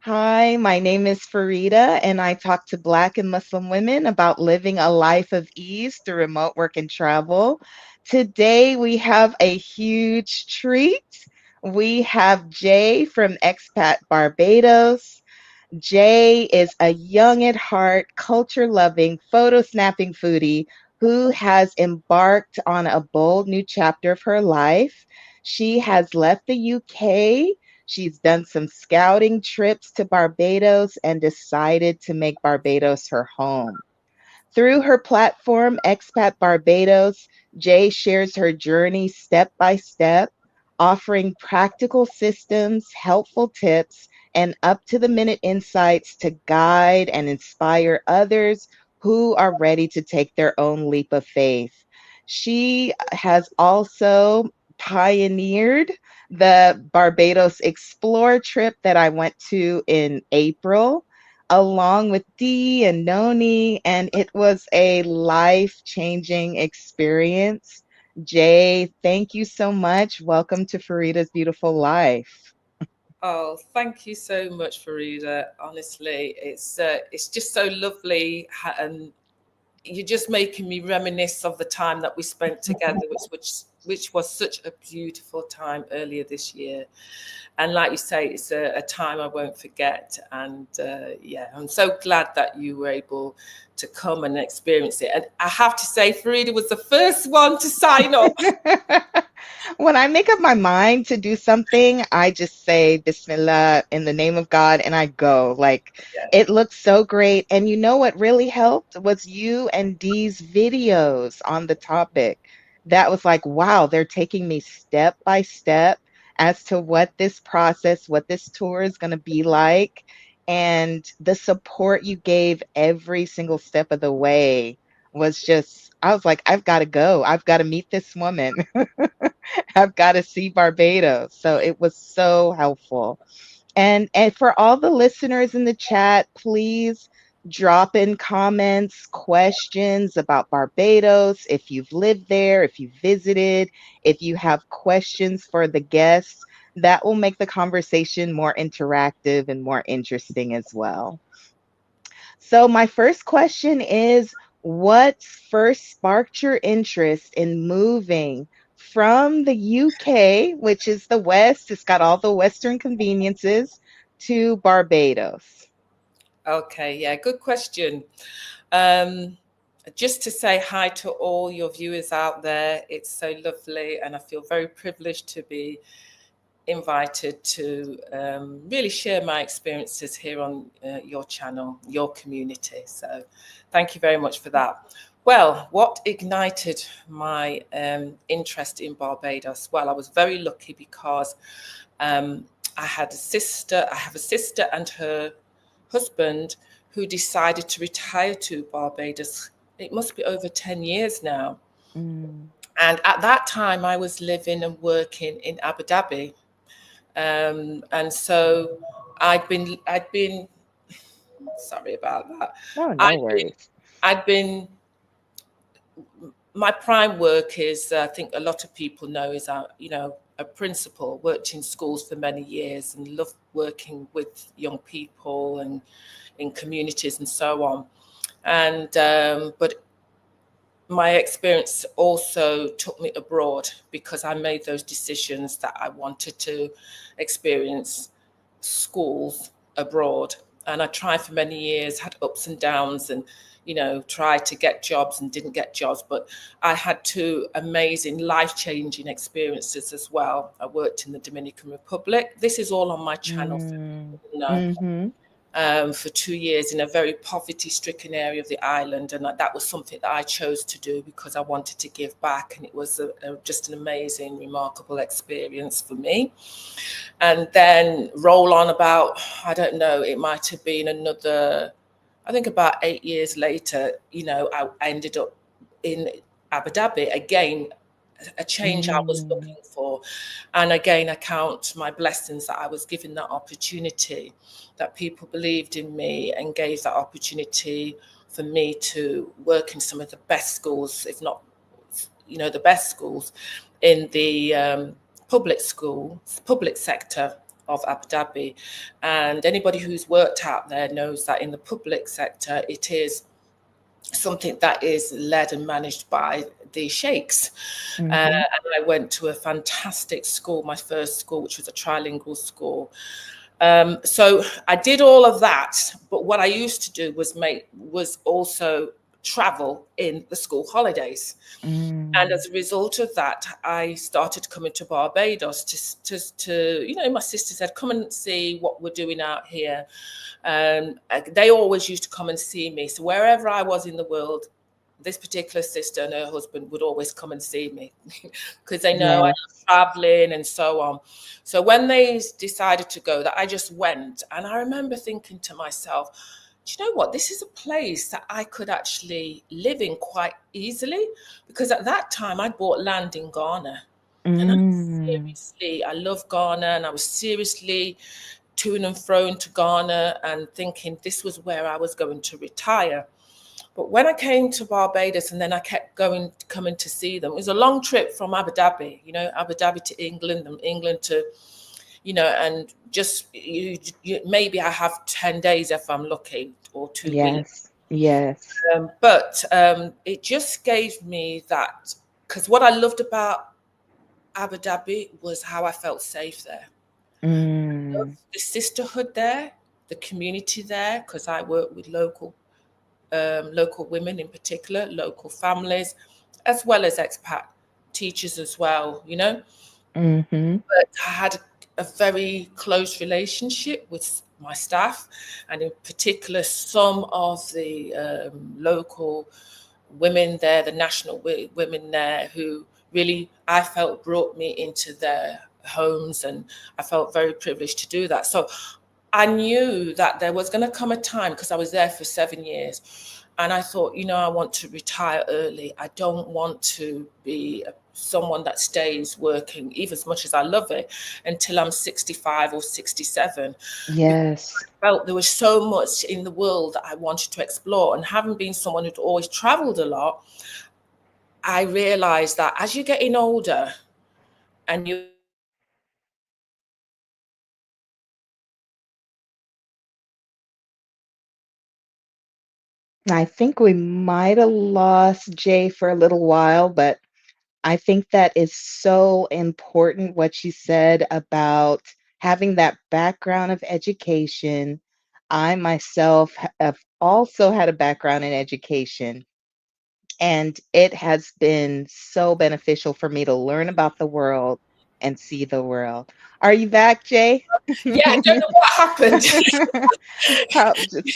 Hi, my name is Farida, and I talk to Black and Muslim women about living a life of ease through remote work and travel. Today, we have a huge treat. We have Jay from Expat Barbados. Jay is a young at heart, culture loving, photo snapping foodie who has embarked on a bold new chapter of her life. She has left the UK. She's done some scouting trips to Barbados and decided to make Barbados her home. Through her platform, Expat Barbados, Jay shares her journey step by step, offering practical systems, helpful tips, and up to the minute insights to guide and inspire others who are ready to take their own leap of faith. She has also pioneered the Barbados Explore trip that I went to in April along with Dee and Noni, and it was a life-changing experience. Jay, thank you so much. Welcome to Farida's Beautiful Life. Oh, thank you so much, Farida. Honestly, it's just so lovely, and you're just making me reminisce of the time that we spent together, which was such a beautiful time earlier this year. And like you say, it's a time I won't forget. And yeah, I'm so glad that you were able to come and experience it. And I have to say, Farida was the first one to sign up. When I make up my mind to do something, I just say Bismillah in the name of God and I go. Like Yeah. it looks so great. And you know what really helped was you and Dee's videos on the topic. That was like, wow, they're taking me step by step as to what this process, what this tour is going to be like. And the support you gave every single step of the way was just, I was like, I've got to go. I've got to meet this woman. I've got to see Barbados. So it was so helpful. And for all the listeners in the chat, please drop in comments, questions about Barbados, if you've lived there, if you visited, if you have questions for the guests. That will make the conversation more interactive and more interesting as well. So, my first question is what first sparked your interest in moving from the UK, which is the West, it's got all the Western conveniences, to Barbados? Okay, yeah, good question. Um, just to say hi to all your viewers out there. It's so lovely, and I feel very privileged to be invited to really share my experiences here on your channel, your community. So, thank you very much for that. Well, what ignited my interest in Barbados? Well, I was very lucky because um, I had a sister. I have a sister and her husband who decided to retire to Barbados. It must be over 10 years now. Mm. And at that time, I was living and working in Abu Dhabi. And so I'd been, sorry about that. Oh, no I'd been, worries. I'd been, my prime work is, I think a lot of people know, is, a principal, worked in schools for many years and loved working with young people and in communities and so on. But my experience also took me abroad because I made those decisions that I wanted to experience schools abroad. And I tried for many years, had ups and downs, and tried to get jobs and didn't get jobs. But I had two amazing, life-changing experiences as well. I worked in the Dominican Republic. This is all on my channel, for Mm. people to know, Mm-hmm. for 2 years in a very poverty-stricken area of the island, and that was something that I chose to do because I wanted to give back, and it was just an amazing, remarkable experience for me. And then roll on about, I don't know, it might have been another, I think about 8 years later, I ended up in Abu Dhabi again, a change I was Mm. looking for. And again, I count my blessings that I was given that opportunity, that people believed in me and gave that opportunity for me to work in some of the best schools, if not, the best schools in the public sector of Abu Dhabi. And anybody who's worked out there knows that in the public sector, it is something that is led and managed by the sheikhs. Mm-hmm. And I went to a fantastic school, my first school, which was a trilingual school. So I did all of that, but what I used to do was also travel in the school holidays. And Mm. as a result of that, I started coming to Barbados my sister said, come and see what we're doing out here. They always used to come and see me. So wherever I was in the world, this particular sister and her husband would always come and see me because they know I Yes. love traveling and so on. So when they decided to go, that I just went, and I remember thinking to myself, do you know what? This is a place that I could actually live in quite easily, because at that time I bought land in Ghana, and Mm. I love Ghana, and I was seriously to and fro to Ghana and thinking this was where I was going to retire. But when I came to Barbados and then I kept coming to see them, it was a long trip from Abu Dhabi, Abu Dhabi to England and England to, and just maybe I have 10 days if I'm lucky, or 2 weeks. Yes. Yes. But it just gave me that, because what I loved about Abu Dhabi was how I felt safe there. Mm. The sisterhood there, the community there, because I work with local women in particular, local families, as well as expat teachers as well. Mm-hmm. But I had a very close relationship with my staff, and in particular, some of the local women there, the national women there, who really I felt brought me into their homes, and I felt very privileged to do that. So I knew that there was going to come a time, because I was there for 7 years, and I thought, I want to retire early. I don't want to be someone that stays working, even as much as I love it, until I'm 65 or 67, because Yes. I felt there was so much in the world that I wanted to explore. And having been someone who'd always traveled a lot, I realized that as you're getting older and you're experiencing more things, I think we might have lost Jay for a little while, but I think that is so important what you said about having that background of education. I myself have also had a background in education, and it has been so beneficial for me to learn about the world and see the world. Are you back, Jay? yeah, I don't know what happened.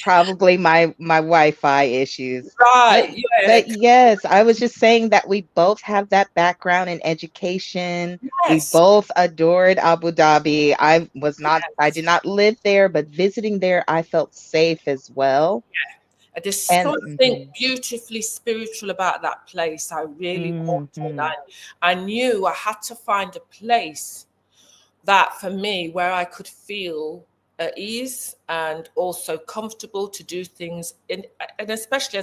Probably my Wi-Fi issues. But Right, yeah, but yes, I was just saying that we both have that background in education. We yes, both adored Abu Dhabi. I yes. did not live there, but visiting there, I felt safe as well. There's And something beautifully spiritual about that place. I really wanted. mhm. I knew I had to find a place that, for me, where I could feel at ease and also comfortable to do things and especially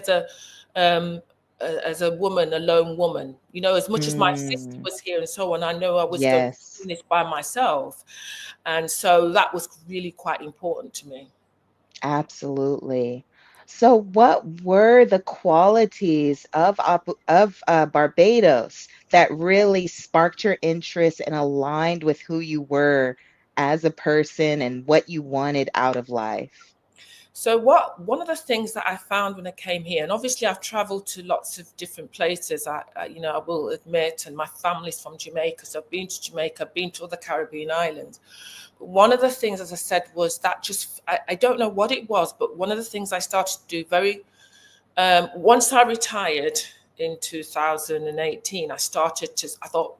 um, as a woman, a lone woman. As much as my sister Mm, was here and so on, I know I was going to be yes. doing this by myself, and so that was really quite important to me. Absolutely. So, what were the qualities of Barbados that really sparked your interest and aligned with who you were as a person and what you wanted out of life? So one of the things that I found when I came here, and obviously I've traveled to lots of different places. I will admit, and my family's from Jamaica, so I've been to Jamaica, I've been to other Caribbean islands. But one of the things, as I said, was that I don't know what it was, but one of the things I started to do once I retired in 2018, I thought,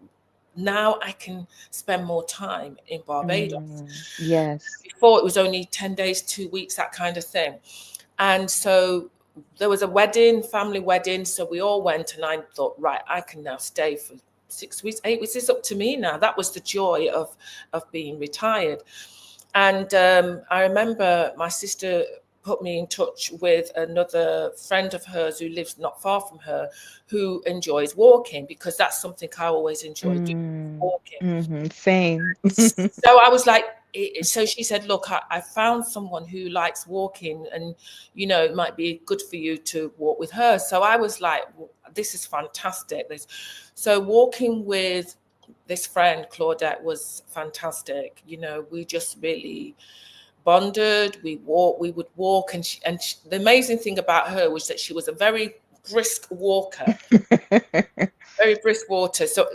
now I can spend more time in Barbados. Mm, yes. Before, it was only 10 days, 2 weeks, that kind of thing. And so there was a wedding, family wedding. So we all went, and I thought, right, I can now stay for 6 weeks, 8 weeks. It's up to me now. That was the joy of being retired. And I remember my sister put me in touch with another friend of hers who lives not far from her, who enjoys walking, because that's something I always enjoy doing, Mm, walking. mhm, same. So I was like, so she said, look, I found someone who likes walking, and it might be good for you to walk with her. So I was like, well, this is fantastic. So walking with this friend Claudette was fantastic. We just really bonded. We would walk, and the amazing thing about her was that she was a very brisk walker. Very brisk walker. So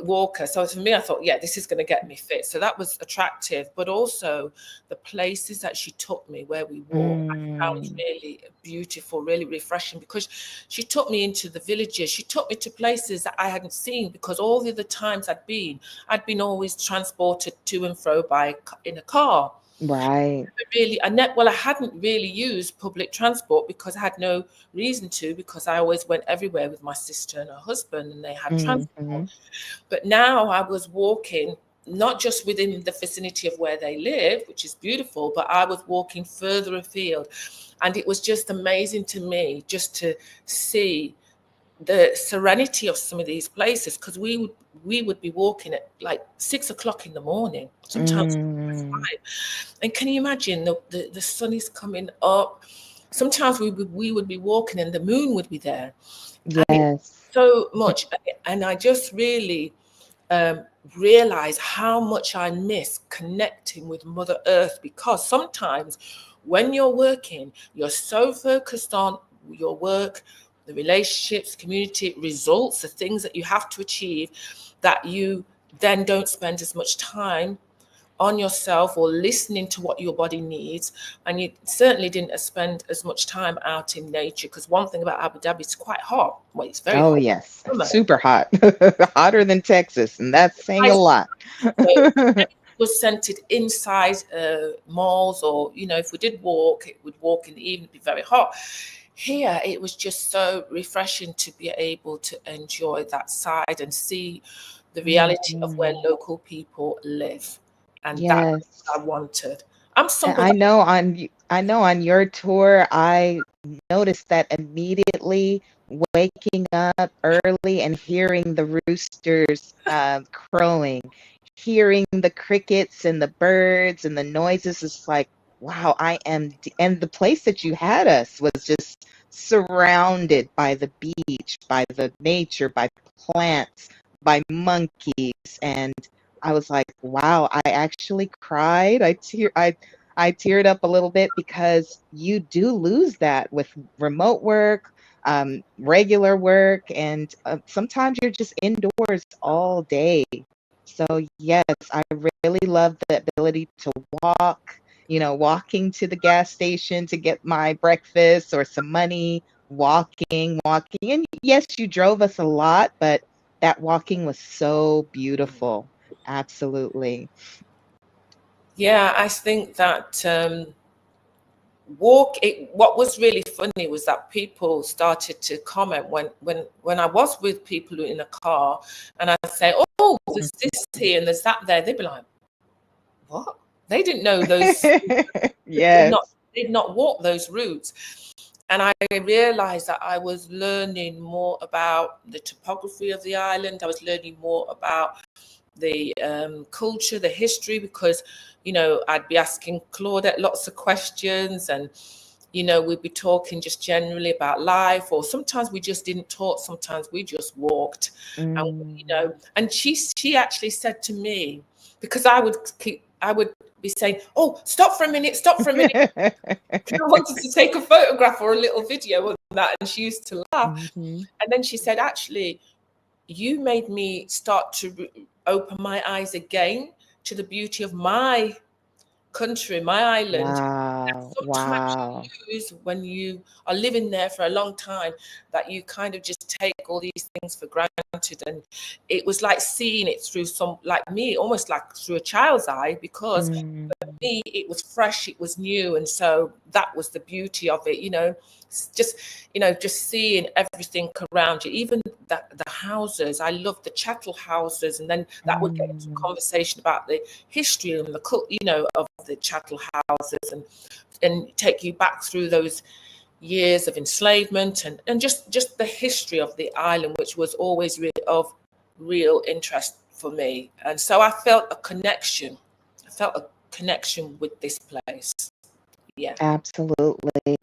for me, I thought, yeah, this is going to get me fit. So that was attractive. But also the places that she took me where we walked, I found really beautiful, really refreshing, because she took me into the villages. She took me to places that I hadn't seen, because all the other times I'd been always transported to and fro in a car. Right. I hadn't really used public transport because I had no reason to, because I always went everywhere with my sister and her husband, and they had transport. But now I was walking not just within the vicinity of where they live, which is beautiful, but I was walking further afield. And it was just amazing to me just to see the serenity of some of these places, because we would be walking at like 6 o'clock in the morning, sometimes 5. And can you imagine the sun is coming up? Sometimes we would be walking and the moon would be there. And it's Yes. so much. And I just really realize how much I miss connecting with Mother Earth, because sometimes when you're working, you're so focused on your work, the relationships, community, results, the things that you have to achieve, that you then don't spend as much time on yourself or listening to what your body needs. And you certainly didn't spend as much time out in nature, because one thing about Abu Dhabi, it's quite hot. Well, it's very Oh, hot. yes. Super hot. Hotter than Texas, and that's saying a lot. So was centered inside malls, or if we did walk, it would walk in the evening, it'd be very hot. Here it was just so refreshing to be able to enjoy that side and see the reality of where local people live. And that's Yes. what I wanted. I'm And somebody. I know on your tour, I noticed that immediately, waking up early and hearing the roosters crowing, hearing the crickets and the birds and the noises, is like, wow, and the place that you had us was just surrounded by the beach, by the nature, by plants, by monkeys, and I was like, wow, I actually cried. I teared up a little bit, because you do lose that with remote work, regular work, and sometimes you're just indoors all day. So yes, I really love the ability to walk, walking to the gas station to get my breakfast or some money, walking. And yes, you drove us a lot, but that walking was so beautiful. Absolutely. Yeah, I think that what was really funny was that people started to comment when I was with people in a car, and I'd say, oh, there's this here and there's that there. They'd be like, what? They didn't know those. they'd not Yes. they'd not walked those routes. And I realized that I was learning more about the topography of the island. I was learning more about the culture, the history, because I'd be asking Claudette lots of questions, and we'd be talking just generally about life, or sometimes we just didn't talk, sometimes we just walked. And and she actually said to me, because I would be saying, oh, stop for a minute, stop for a minute, because I wanted to take a photograph or a little video of that, and she used to laugh. Mhm. And then she said, actually, you made me start to open my eyes again to the beauty of my country, my island. Wow. Sometimes Wow. you use when you are living there for a long time, that you kind of just take all these things for granted. And it was like seeing it through like me, almost like through a child's eye, because Mm, for me, it was fresh, it was new. And so that was the beauty of it, just seeing everything around you, even the houses. I love the chattel houses. And then that would get into a mm, conversation about the history and of the chattel houses, and take you back through those years of enslavement, and just the history of the island, which was always really of real interest for me. And so I felt a connection. I felt connection with this place. Yeah. Absolutely.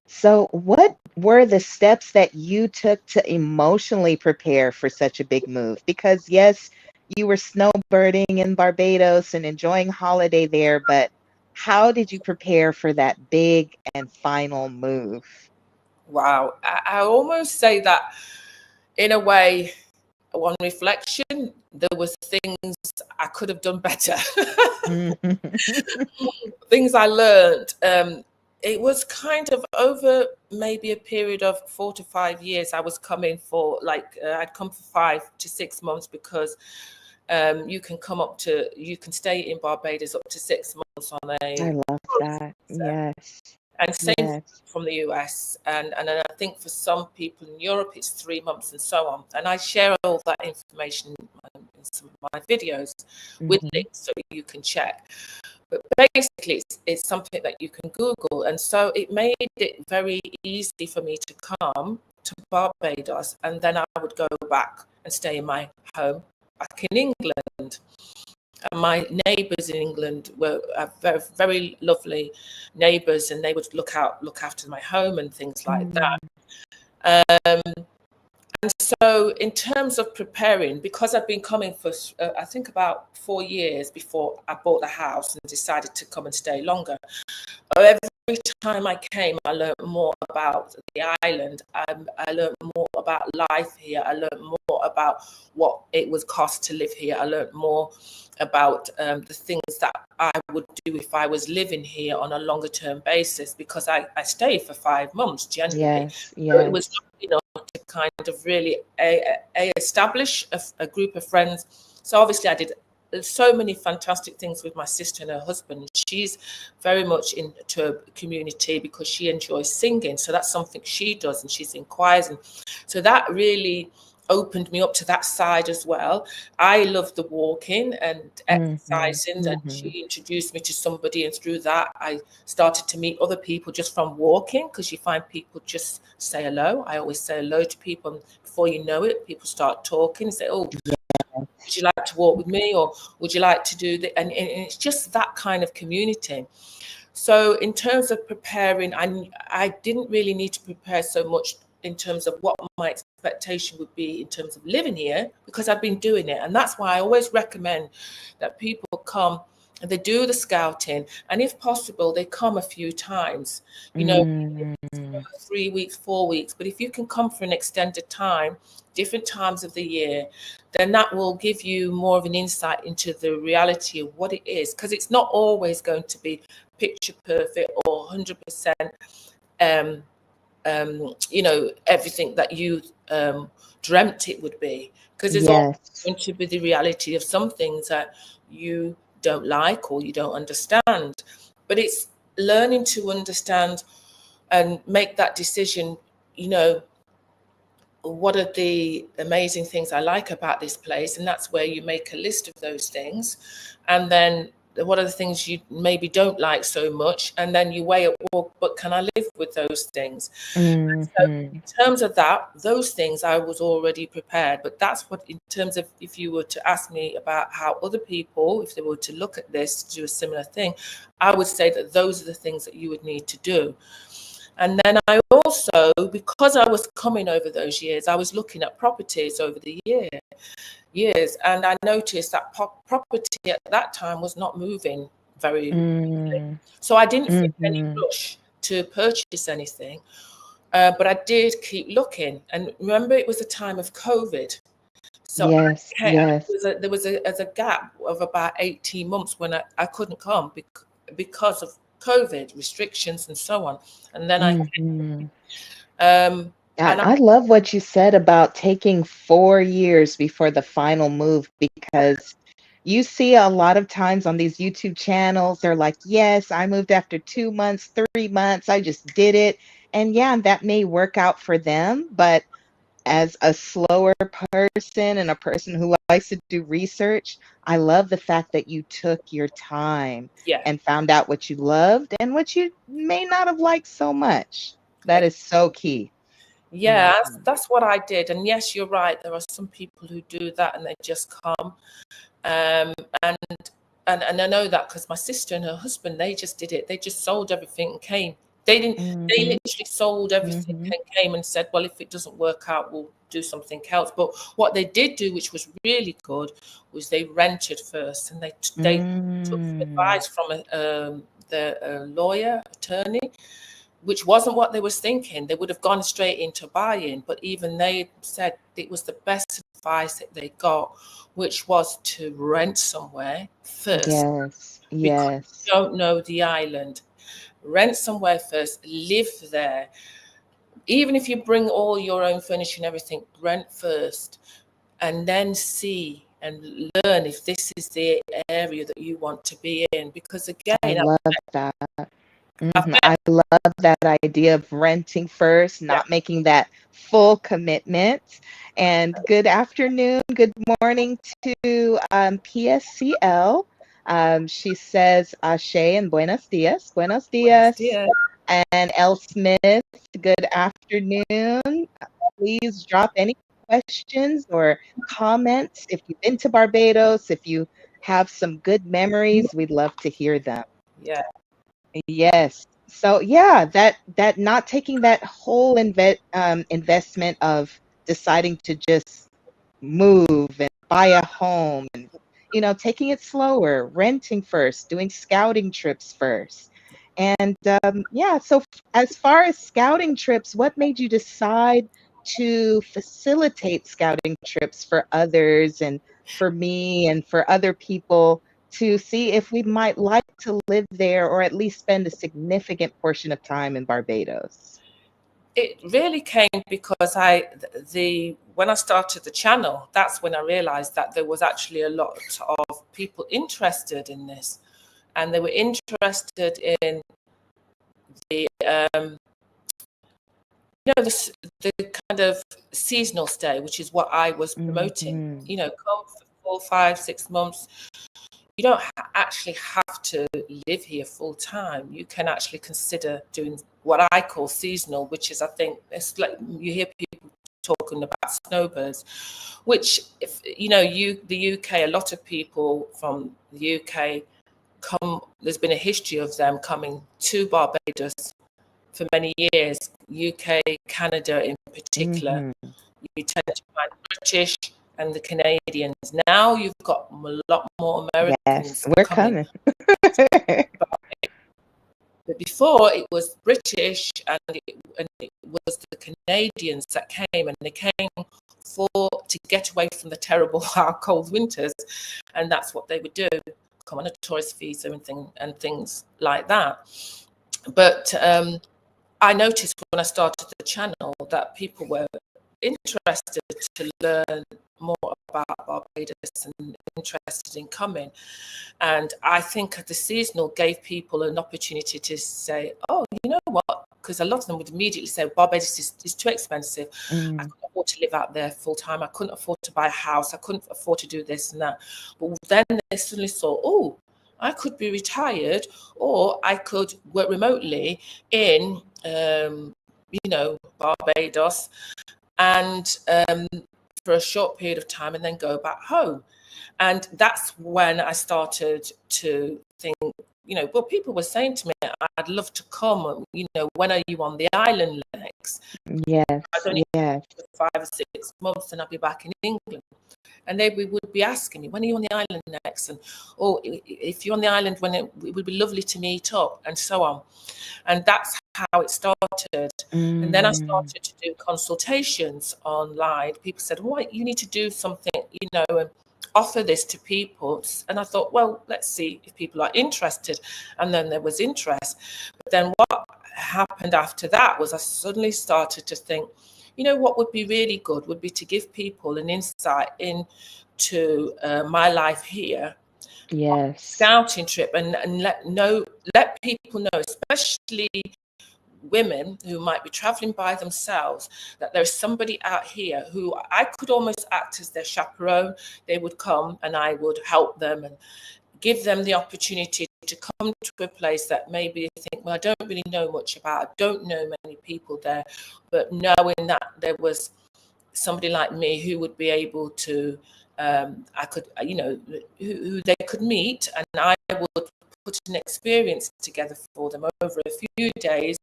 So, what were the steps that you took to emotionally prepare for such a big move? Because, yes, you were snowbirding in Barbados and enjoying holiday there, but how did you prepare for that big and final move? Wow. I almost say that in a way, on reflection, there was things I could have done better. Mhm. Things I learned. It was kind of over maybe a period of 4 to 5 years. I was coming for I'd come for 5 to 6 months because you can stay in Barbados up to 6 months on I a love that. Yes. and same Yes. from the US, and then I think for some people in Europe it's 3 months and so on. And I share all that information in some of my videos with Hmm. links so you can check. But basically, it's something that you can Google, and so it made it very easy for me to come to Barbados, and then I would go back and stay in my home back in England. And my neighbours in England were very, very lovely neighbours, and they would look after my home and things like Mm. that. And so, in terms of preparing, because I've been coming for I think about 4 years before I bought the house and decided to come and stay longer. Every time I came, I learned more about the island. I learned more about life here. I learned more about what it would cost to live here. I learned more about the things that I would do if I was living here on a longer term basis, because I stayed for 5 months genuinely. Yes. So it was Yes. enough to kind of really establish a group of friends. So obviously I did so many fantastic things with my sister and her husband. She's very much into a community because she enjoys singing. So that's something she does, and she's in choirs. And so that really opened me up to that side as well. I love the walking and Hmm. exercising, and she Hmm. introduced me to somebody, and through that I started to meet other people just from walking, because you find people just say hello. I always say hello to people, and before you know it, people start talking and say, oh, would you like to walk with me, or would you like to do that? And it's just that kind of community. So in terms of preparing, I didn't really need to prepare so much in terms of what my expectation would be in terms of living here, because I've been doing it. And that's why I always recommend that people come and they do the scouting, and if possible they come a few times, you know, Mm. 3 weeks, 4 weeks. But if you can come for an extended time, different times of the year, then that will give you more of an insight into the reality of what it is, because it's not always going to be picture perfect or 100% um, everything that you dreamt it would be, because there's always Yes. going to be the reality of some things that you don't like or you don't understand. But it's learning to understand and make that decision, you know, what are the amazing things I like about this place? And that's where you make a list of those things. And then what are the things you maybe don't like so much? And then you weigh up, well, but can I live with those things? So Hmm. in terms of that, those things I was already prepared. But that's what, in terms of, if you were to ask me about how other people, if they were to look at this, do a similar thing, I would say that those are the things that you would need to do. And then I also, because I was coming over those years, I was looking at properties over the years, and I noticed that property at that time was not moving very. Mm. So I didn't feel any Hmm. rush to purchase anything, but I did keep looking. And remember, it was a time of COVID, so Yes. Yes. there was a gap of about 18 months when I couldn't come because of COVID restrictions and so on. And then Hmm. um, And and I, I love what you said about taking 4 years before the final move, because you see a lot of times on these YouTube channels, they're like, yes, I moved after 2 months, 3 months, I just did it. And yeah, that may work out for them, but as a slower person and a person who likes to do research, I love the fact that you took your time yeah, and found out what you loved and what you may not have liked so much. That is so key. yeah, Mhm. that's what I did. And yes, you're right. There are some people who do that and they just come. Um, and and I know that because my sister and her husband, they just did it. They just sold everything and came. They didn't. They Mm-hmm. literally sold everything Mm-hmm. and came and said, "Well, if it doesn't work out, we'll do something else." But what they did do, which was really good, was they rented first, and they took Mm. advice from the lawyer, attorney, which wasn't what they was thinking. They would have gone straight into buying, but even they said it was the best advice that they got, which was to rent somewhere first Yes. because Yes. you don't know the island. Rent somewhere first, live there. Even if you bring all your own furniture and everything, rent first, and then see and learn if this is the area that you want to be in. Because again, I love that. I've Mhm. met, I love that idea of renting first, yeah, not making that full commitment. And good afternoon, good morning to PSCL. She says Ashe and buenos dias, buenos buenos dias. dias. And L. Smith, good afternoon. Please drop any questions or comments. If you've been to Barbados, if you have some good memories, we'd love to hear them. Yeah, Yes. So yeah, that not taking that whole investment of deciding to just move and buy a home and taking it slower, renting first, doing scouting trips first. And yeah, so as far as scouting trips, what made you decide to facilitate scouting trips for others and for me and for other people to see if we might like to live there or at least spend a significant portion of time in Barbados? it really came because the when I started the channel, that's when I realized that there was actually a lot of people interested in this, and they were interested in the the kind of seasonal stay, which is what I was promoting. Hmm. Come for 4, 5, 6 months. You don't actually have to live here full time. You can actually consider doing what I call seasonal, which is, I think, it's like you hear people talking about snowbirds, which, if the UK, a lot of people from the UK come. There's been a history of them coming to Barbados for many years. UK, Canada in particular. Hmm. You tend to find British and the Canadians. Now you've got a lot more Yes, Americans we're coming. coming. But before it was British and it was the Canadians that came, and they came to get away from the terrible hard cold winters, and that's what they would do, come on a tourist visa and things like that. But I noticed when I started the channel that people were interested to learn more about Barbados and interested in coming. And I think the seasonal gave people an opportunity to say, oh, you know what? Because a lot of them would immediately say, Barbados is too expensive. I Mm. couldn't afford to live out there full time. I couldn't afford to buy a house. I couldn't afford to do this and that. But then they suddenly saw, oh, I could be retired, or I could work remotely in, Barbados, and for a short period of time, and then go back home. And that's when I started to think, well, people were saying to me, I'd love to come, when are you on the island next? I Yes, don't need yes. for 5 or 6 months, and I'll be back in England. And they would be asking me, when are you on the island next? And, oh, if you're on the island, when it would be lovely to meet up, and so on. And that's how it started. And then I Mm. started to do consultations online. People said, well, you need to do something, and offer this to people. And I thought, well, let's see if people are interested. And then there was interest. But then what happened after that was I suddenly started to think, what would be really good would be to give people an insight into my life here, Yes. scouting trip, and let people know, especially women who might be traveling by themselves, that there's somebody out here who I could almost act as their chaperone. They would come and I would help them and give them the opportunity to come to a place that maybe they think, well, I don't really know much about, I don't know many people there, but knowing that there was somebody like me who would be able to, I could, who they could meet, and I would put an experience together for them over a few days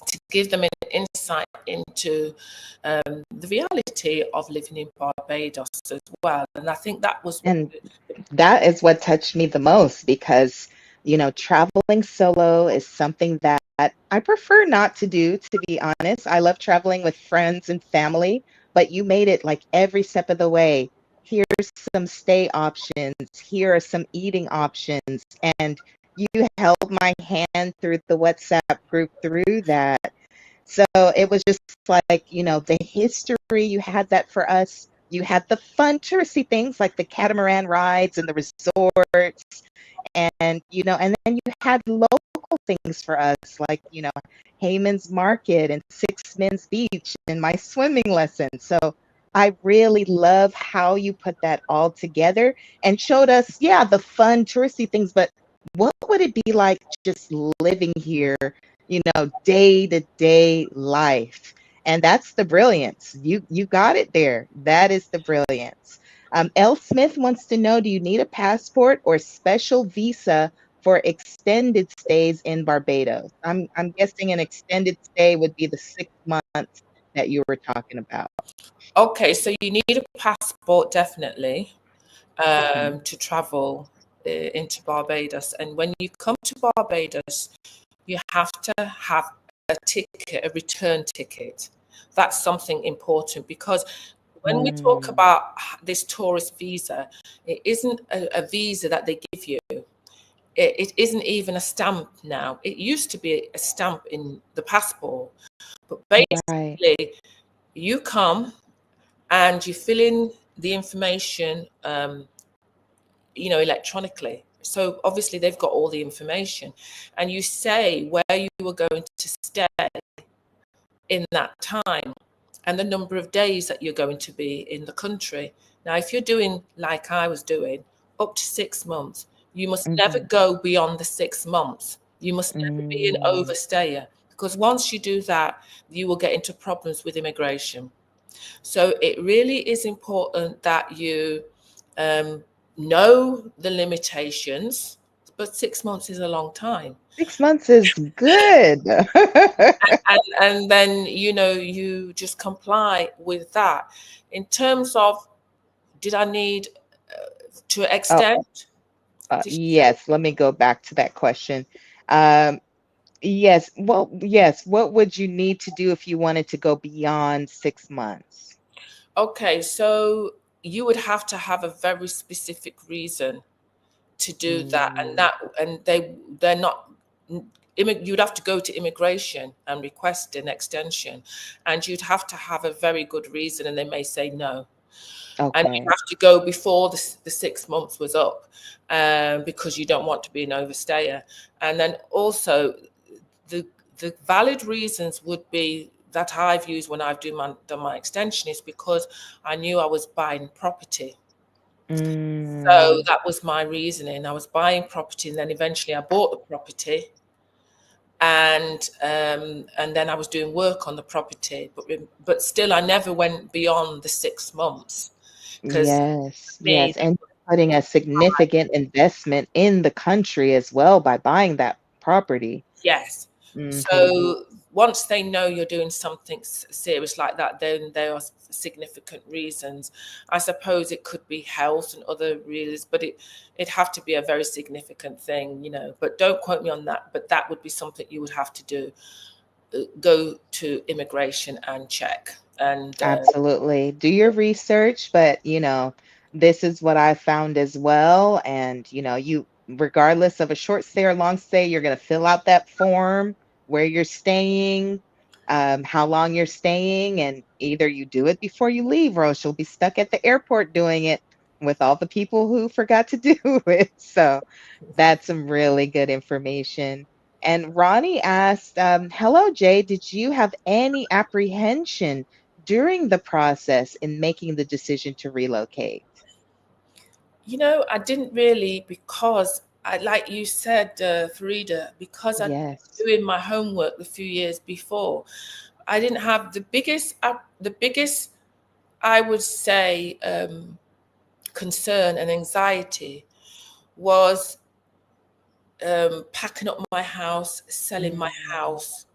to give them an insight into the reality of living in Barbados as well. And I think that was one And of that is what touched me the most because, traveling solo is something that I prefer not to do, to be honest. I love traveling with friends and family, but you made it like every step of the way. Here's some stay options, here are some eating options, and you held my hand through the WhatsApp group through that. So it was just like, the history, you had that for us. You had the fun touristy things like the catamaran rides and the resorts and then you had local things for us like, Hayman's Market and Six Men's Beach and my swimming lesson. So I really love how you put that all together and showed us, yeah, the fun touristy things, but what would it be like just living here, day to day life? And that's the brilliance. You got it there. That is the brilliance. L. Smith wants to know, do you need a passport or special visa for extended stays in Barbados? I'm guessing an extended stay would be the 6 months that you were talking about. okay, so you need a passport definitely Mhm. to travel into Barbados. And when you come to Barbados, you have to have a ticket, a return ticket. That's something important because when we talk Mm, about this tourist visa, it isn't a visa that they give you. It isn't even a stamp now. It used to be a stamp in the passport, but right. basically, you come and you fill in the information, electronically. So obviously they've got all the information, and you say where you were going to stay in that time and the number of days that you're going to be in the country. Now, if you're doing like I was doing, up to 6 months, you must never Mhm. go beyond the 6 months. You must never be an Mm, overstayer, because once you do that, you will get into problems with immigration. So it really is important that you um, know the limitations, but 6 months is a long time. 6 months is good. And then, you just comply with that. In terms of, did I need to Oh, extend? Did she say? yes, let me go back to that question. Um, yes, well, yes, what would you need to do if you wanted to go beyond 6 months? Okay, so you would have to have a very specific reason to do that, and Mm, they're not. You'd have to go to immigration and request an extension, and you'd have to have a very good reason, and they may say no. And you okay. have to go before the 6 months was up, because you don't want to be an overstayer. And then also, the the valid reasons would be that I've used when I've done my extension is because I knew I was buying property. So Mm, that was my reasoning. I was buying property, and then eventually I bought the property, and then I was doing work on the property. But still, I never went beyond the 6 months, because yes, for me, yes. And putting a significant investment in the country as well by buying that property. yes. Hmm. So once they know you're doing something serious like that, then there are significant reasons. I suppose it could be health and other reasons, but it'd have to be a very significant thing. But don't quote me on that. But that would be something you would have to do. Go to immigration and check. And Absolutely. Do your research, but this is what I found as well. And regardless of a short stay or long stay, you're going to fill out that form, where you're staying, how long you're staying, and either you do it before you leave, or else you'll be stuck at the airport doing it with all the people who forgot to do it. So that's some really good information. And Ronnie asked, hello, Jay, did you have any apprehension during the process in making the decision to relocate? I didn't really, because like you said, Farida, because I'd Yes. been doing my homework the few years before, I didn't have the biggest I would say concern and anxiety was packing up my house, selling my Mm, house.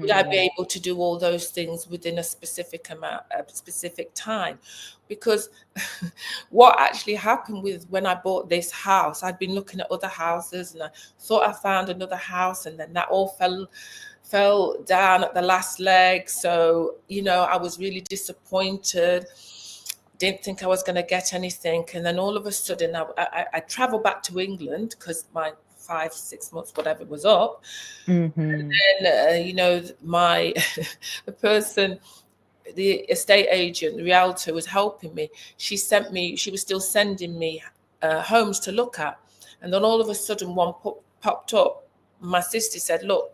Would I be mhm. able to do all those things within a specific amount, a specific time? Because what actually happened with when I bought this house, I'd been looking at other houses and I thought I found another house, and then that all fell down at the last leg. So, I was really disappointed. Didn't think I was going to get anything. And then all of a sudden, I traveled back to England because my 5, 6 months, whatever, was up. Mhm. And, my, the person, the estate agent, the realtor was helping me. She was still sending me homes to look at. And then all of a sudden, one popped up. My sister said, "Look,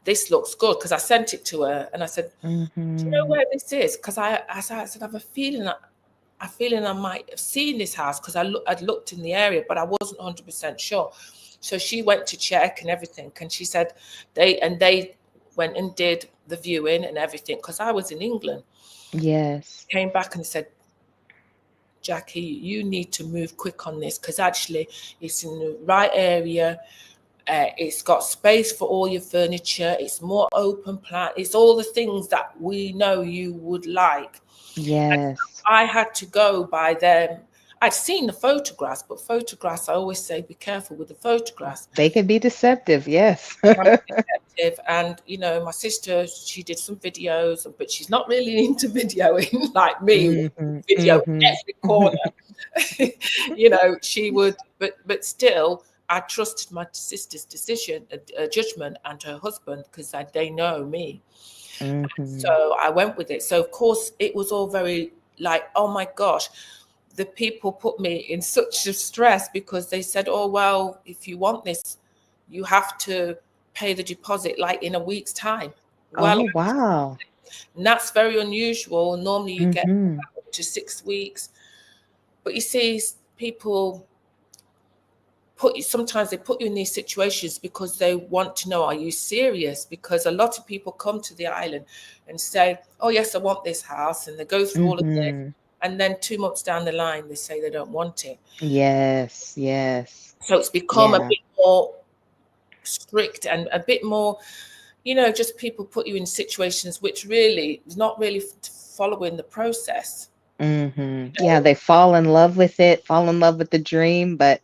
this looks good," because I sent it to her and I said, "Do you know Mhm. where this is?" Because I said, "I have a feeling I might have seen this house because I'd looked in the area, but I wasn't 100% sure." So she went to check and everything, and she said they went and did the viewing and everything because I was in England. Yes. Came back and said, "Jackie, you need to move quick on this because actually it's in the right area. It's got space for all your furniture. It's more open plan. It's all the things that we know you would like." And Yes. I had to go by them. I'd seen the photographs, but photographs, I always say, be careful with the photographs. They can be deceptive, yes. Can be deceptive. And, my sister, she did some videos, but she's not really into videoing like me, Mhm. video Mhm. every corner. She would, but still, I trusted my sister's decision, judgment, and her husband because they know me. Mhm. So I went with it. So of course it was all very like, oh my gosh, the people put me in such a stress because they said, "Oh well, if you want this, you have to pay the deposit like in a week's time." Well, Oh, wow. and that's very unusual. Normally you get Mhm. up to 6 weeks, but you see, people sometimes they put you in these situations because they want to know, are you serious? Because a lot of people come to the island and say, "Oh yes, I want this house," and they go through all of this, Mhm. and then 2 months down the line they say they don't want it. Yes, yes. So it's become a Yeah. bit more strict and a bit more, just people put you in situations which really is not really following the process. Mhm. you Yeah, know they fall in love with it, fall in love with the dream, but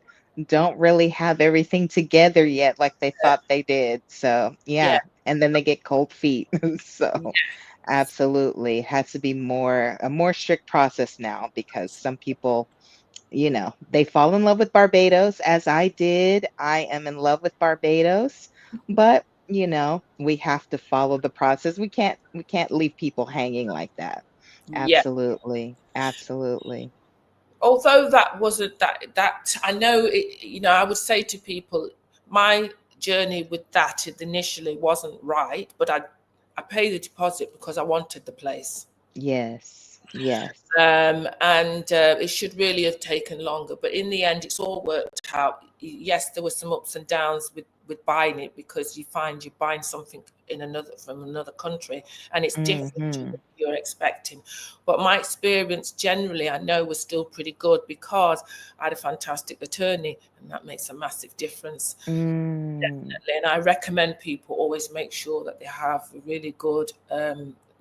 don't really have everything together yet like they thought they did. So, yeah, yeah, and then they get cold feet. So, yeah, absolutely has to be a more strict process now because some people, they fall in love with Barbados as I did. I am in love with Barbados, but we have to follow the process. We can't leave people hanging like that. yeah. Absolutely. Absolutely. Although that wasn't that I know it, I would say to people, my journey with that initially wasn't right, but I paid the deposit because I wanted the place. Yes. Yes. And it should really have taken longer, but in the end it's all worked out. Yes, there were some ups and downs with buying it because you find you're buying something from another country, and it's different to Mhm. what you're expecting. But my experience generally, I know, was still pretty good because I had a fantastic attorney, and that makes a massive difference. Mm. And I recommend people always make sure that they have a really good,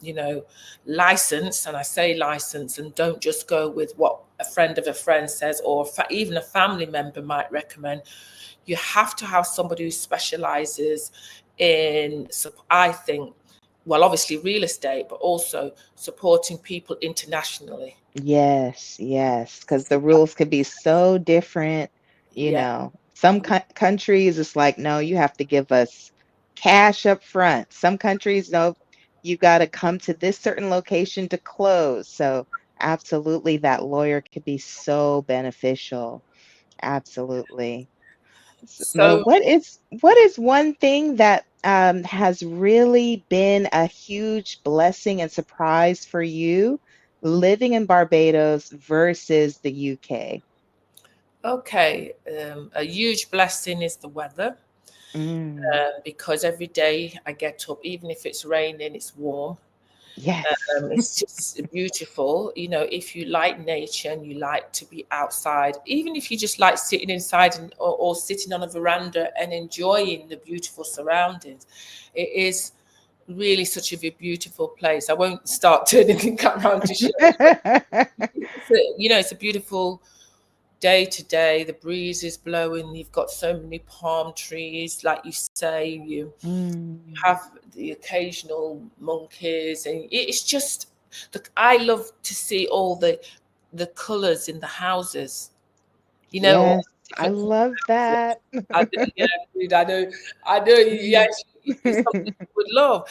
you know, license. And I say license, and don't just go with what a friend of a friend says, or even a family member might recommend. You have to have somebody who specializes in, I think, well, obviously real estate, but also supporting people internationally. Yes, yes, because the rules could be so different. Yeah, Some countries it's like, no, you have to give us cash up front. Some countries, no, you got to come to this certain location to close. So, absolutely, that lawyer could be so beneficial. Absolutely. Well, so what is one thing that has really been a huge blessing and surprise for you living in Barbados versus the UK? okay, a huge blessing is the weather. Mm, Because every day I get up, even if it's raining, it's warm. Yes. It's just beautiful. You know, if you like nature and you like to be outside, even if you just like sitting inside or sitting on a veranda and enjoying the beautiful surroundings, it is really such a beautiful place. I won't start turning it around to show you, but it's a beautiful day to day. The breeze is blowing. You've got so many palm trees, like you say. You Mm. have the occasional monkeys, and it's just. I love to see all the colours in the houses. You know, all Yes, the I different love houses. that. I do, yeah, dude, I know. Yeah, it's something you would love.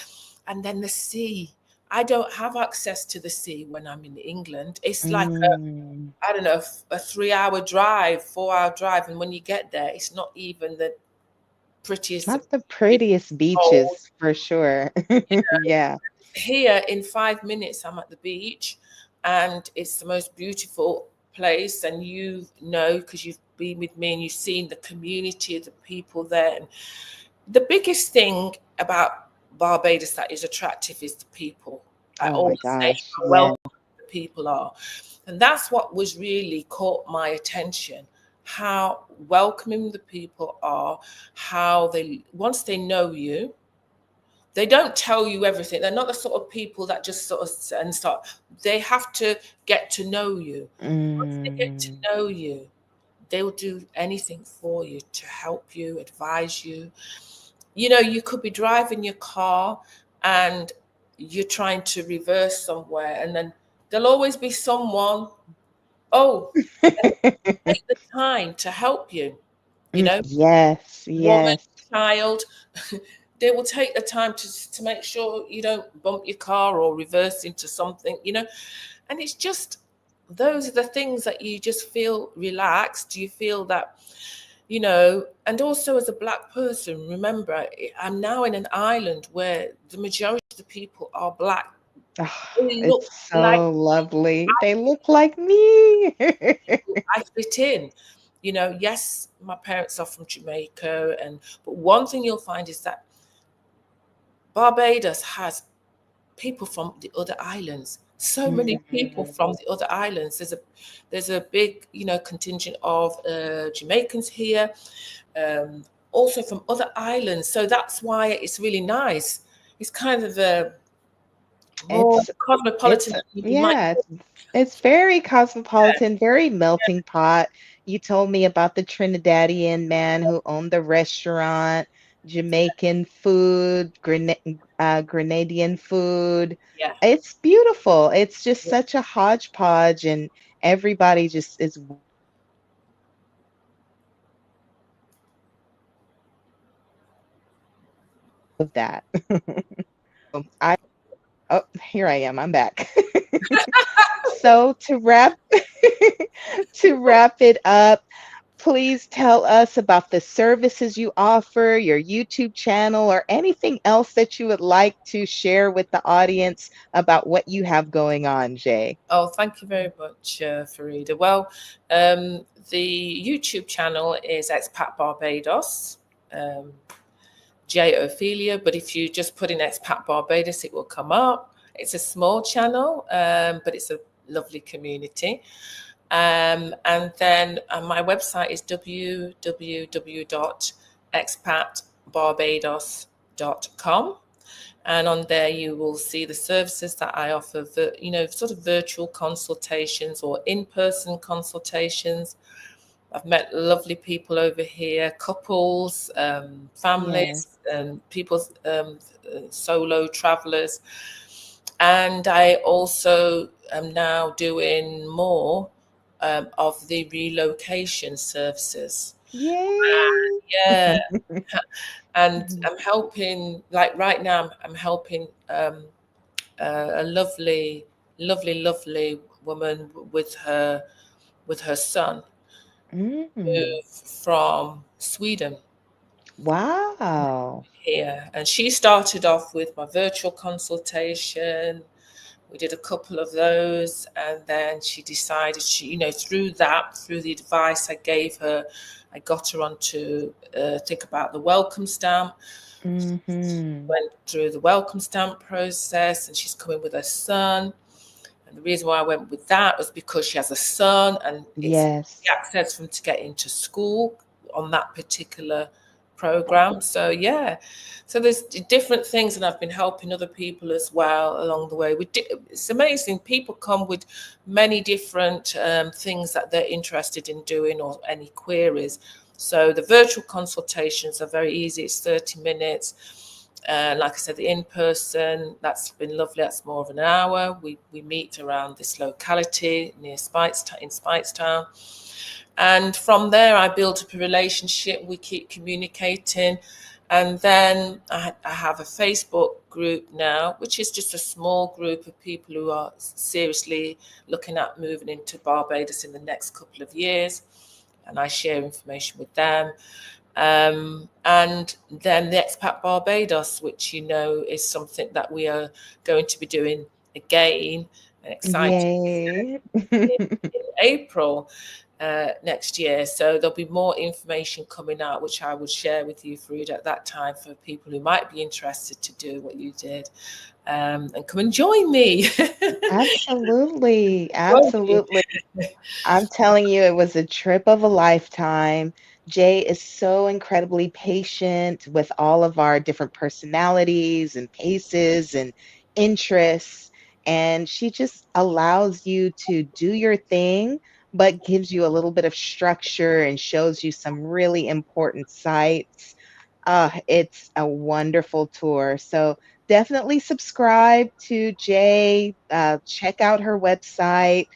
And then the sea. I don't have access to the sea when I'm in England. It's like Mm. I don't know, a 3 hour drive, 4 hour drive. And when you get there, it's not even the prettiest of Not the it's prettiest cold. beaches for sure. Yeah. Here in 5 minutes, I'm at the beach and it's the most beautiful place. And you know, because you've been with me and you've seen the community of the people there. And the biggest thing about Barbados that is attractive is the people. I Oh my always say gosh. how Yeah. welcome the people are. And that's what was really caught my attention, how welcoming the people are, how they, once they know you, they don't tell you everything. They're not the sort of people that just sort of and start. They have to get to know you. Once they get to Mm. know you, they will do anything for you to help you, advise you. You know, you could be driving your car and you're trying to reverse somewhere, and then there'll always be someone, oh, take the time to help you. You know, Yes, woman, yes. child, they will take the time to make sure you don't bump your car or reverse into something, and it's just those are the things that you just feel relaxed. You feel that, and also as a black person, remember, I'm now in an island where the majority of the people are black. Oh, They look it's like so lovely. They look like me. I fit in. Yes, my parents are from Jamaica, but one thing you'll find is that Barbados has people from the other islands. So many people Mhm. from the other islands. There's a big, contingent of Jamaicans here, um, also from other islands. So that's why it's really nice. It's kind of a more It's cosmopolitan it's than you might yeah, think. it's very cosmopolitan, very melting pot. You told me about the Trinidadian man who owned the restaurant, Jamaican food, Grenadian food. Yeah. It's beautiful. It's just such a hodgepodge, and everybody just is of that. I Oh, here I am. I'm back. So to wrap it up, please tell us about the services you offer, your YouTube channel, or anything else that you would like to share with the audience about what you have going on, Jay. Oh, thank you very much, Farida. Well, the YouTube channel is Expat Barbados, um, J Ophelia. But if you just put in Expat Barbados, it will come up. It's a small channel, but it's a lovely community. And then my website is www.expatbarbados.com. And on there, you will see the services that I offer, sort of virtual consultations or in-person consultations. I've met lovely people over here, couples, Yes. families, and people, solo travelers. And I also am now doing more of the relocation services. Yay. Yeah, and I'm helping. Like right now, I'm helping a lovely, lovely, lovely woman with her son Mm. move from Sweden Wow. here, and she started off with my virtual consultation. We did a couple of those, and then she decided through the advice I gave her, I got her on to think about the welcome stamp. Mm-hmm. Went through the welcome stamp process, and she's coming with her son. And the reason why I went with that was because she has a son, and it's the Yes. access for him to get into school on that particular program. So yeah, so there's different things, and I've been helping other people as well along the way. It's amazing. People come with many different things that they're interested in doing or any queries. So the virtual consultations are very easy. It's 30 minutes. Like I said, the in person, that's been lovely. That's more of an hour. We meet around this locality near in Speightstown. And from there, I built up a relationship. We keep communicating. And then I have a Facebook group now, which is just a small group of people who are seriously looking at moving into Barbados in the next couple of years. And I share information with them. And then the Expat Barbados, which is something that we are going to be doing again, and excited Yay. in April next year. So there'll be more information coming out, which I will share with you, Farida, at that time for people who might be interested to do what you did, and come and join me. Absolutely. Won't you? Absolutely. I'm telling you, it was a trip of a lifetime. Jay is so incredibly patient with all of our different personalities and paces and interests. And she just allows you to do your thing, but gives you a little bit of structure and shows you some really important sites. It's a wonderful tour. So definitely subscribe to Jay. Check out her website.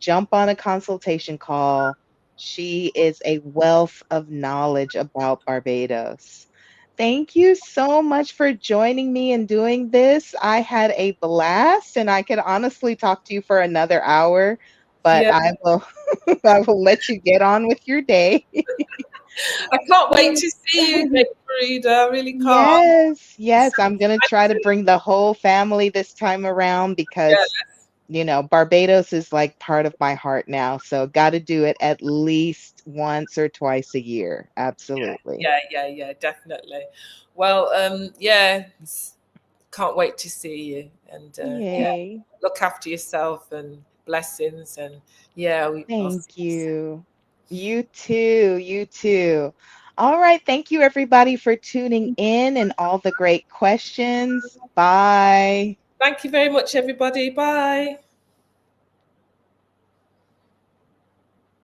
Jump on a consultation call. She is a wealth of knowledge about Barbados. Thank you so much for joining me and doing this. I had a blast and I could honestly talk to you for another hour, but Yeah, I will I will let you get on with your day. I can't wait to see you next, Farida. I really can't. Yes, So yes, I'm gonna try to excited. bring the whole family this time around because, Barbados is like part of my heart now. So got to do it at least once or twice a year. Absolutely. Yeah, definitely. Well, yeah, can't wait to see you. And yeah, Yay. look after yourself and blessings. And yeah, I'll see Thank you soon. you. You too. You too. All right. Thank you, everybody, for tuning in and all the great questions. Bye. Thank you very much, everybody. Bye.